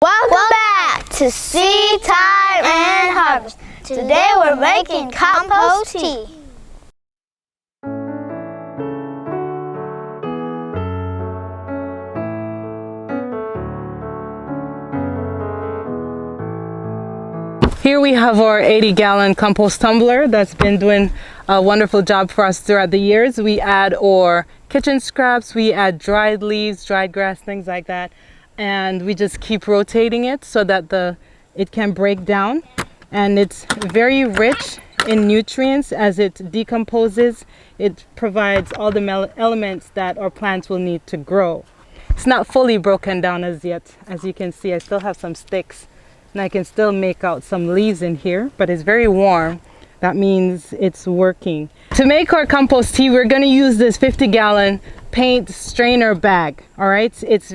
Welcome back to Seed Time and Harvest. Today we're making compost tea. Here we have our 80-gallon compost tumbler that's been doing a wonderful job for us throughout the years. We add our kitchen scraps, we add dried leaves, dried grass, things like that. And we just keep rotating it so that it can break down. And it's very rich in nutrients as it decomposes. It provides all the elements that our plants will need to grow. It's not fully broken down as yet. As you can see, I still have some sticks. And I can still make out some leaves in here, but it's very warm. That means it's working. To make our compost tea, we're going to use this 50-gallon paint strainer bag. All right, it's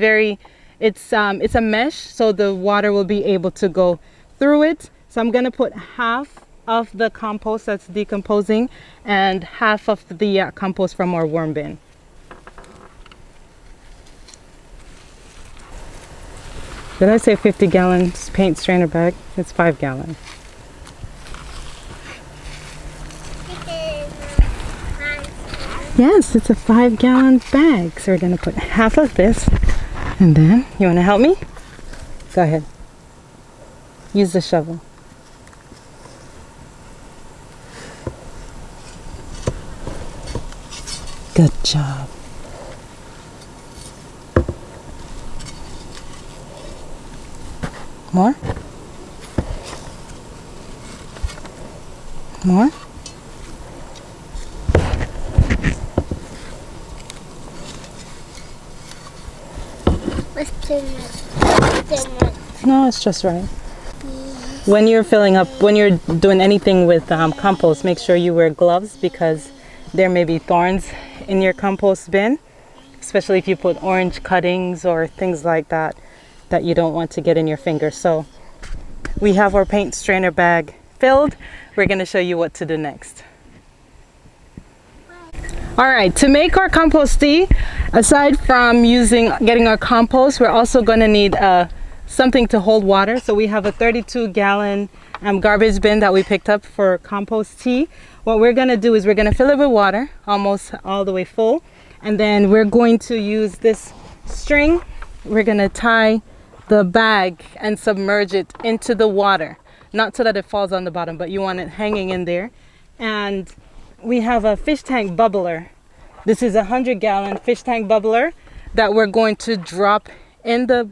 a mesh, so the water will be able to go through it. So I'm going to put half of the compost that's decomposing and half of the compost from our worm bin. Did I say 50 gallons paint strainer bag? It's 5 gallons. Yes, it's a 5-gallon bag. So we're going to put half of this. And then, you want to help me? Go ahead. Use the shovel. Good job. More? More? What's too much? No, it's just right. When you're filling up, when you're doing anything with compost, make sure you wear gloves because there may be thorns in your compost bin, especially if you put orange cuttings or things like that that you don't want to get in your fingers. So we have our paint strainer bag filled. We're going to show you what to do next. All right, to make our compost tea, aside from getting our compost, we're also going to need something to hold water. So we have a 32-gallon garbage bin that we picked up for compost tea. What we're going to do is we're going to fill it with water, almost all the way full. And then we're going to use this string. We're going to tie the bag and submerge it into the water, not so that it falls on the bottom, but you want it hanging in there. And we have a fish tank bubbler. This is a 100-gallon fish tank bubbler that we're going to drop in the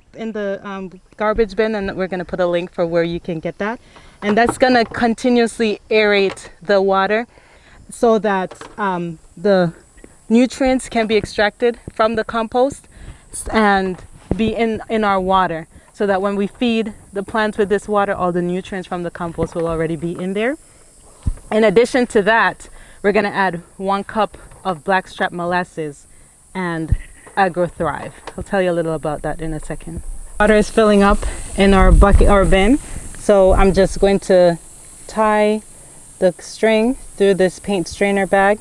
garbage bin, and we're going to put a link for where you can get that. And that's going to continuously aerate the water so that the nutrients can be extracted from the compost and be in our water, so that when we feed the plants with this water, all the nutrients from the compost will already be in there. In addition to that, we're going to add 1 cup of blackstrap molasses and AgroThrive. I'll tell you a little about that in a second. Water is filling up in our bucket or bin, so I'm just going to tie the string through this paint strainer bag.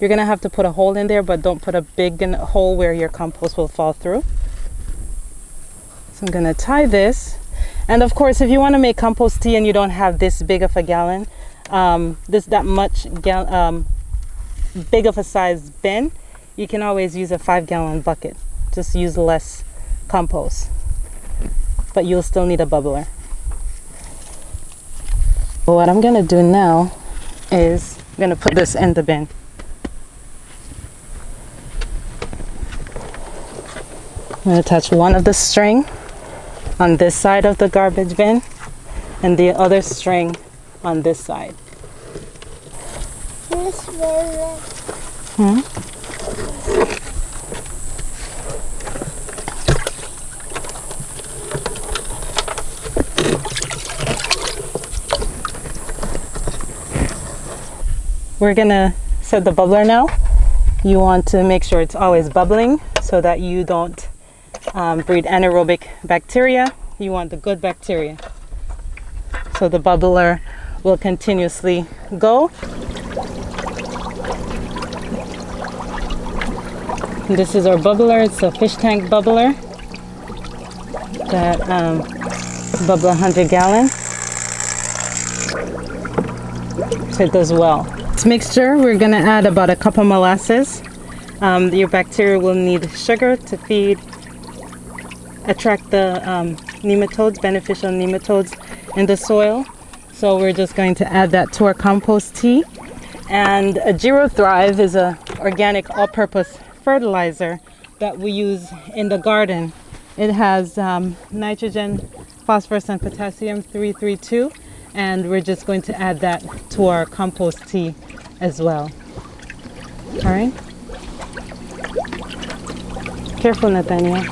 You're going to have to put a hole in there, but don't put a big hole where your compost will fall through. So I'm going to tie this. And of course, if you want to make compost tea and you don't have this big of a gallon, big of a size bin, you can always use a 5-gallon bucket. Just use less compost, but you'll still need a bubbler. Well, what I'm going to do now is I'm going to put this in the bin. I'm going to attach one of the string on this side of the garbage bin and the other string on this side. We're gonna set the bubbler now. You want to make sure it's always bubbling so that you don't breed anaerobic bacteria. You want the good bacteria. So the bubbler will continuously go. And this is our bubbler. It's a fish tank bubbler that bubble 100 gallon. So it does well. This mixture, we're gonna add about a cup of molasses. Your bacteria will need sugar to attract the nematodes, beneficial nematodes in the soil. So we're just going to add that to our compost tea. And a Giro Thrive is an organic all-purpose fertilizer that we use in the garden. It has nitrogen, phosphorus, and potassium 332, and we're just going to add that to our compost tea as well. All right. Careful, Nathaniel.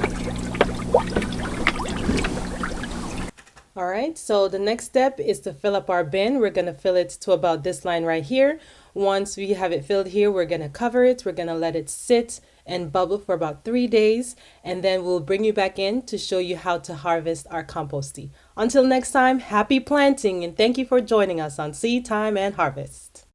All right, so the next step is to fill up our bin. We're gonna fill it to about this line right here. Once we have it filled here, we're gonna cover it. We're gonna let it sit and bubble for about 3 days, and then we'll bring you back in to show you how to harvest our compost tea. Until next time, happy planting, and thank you for joining us on Seed Time and Harvest.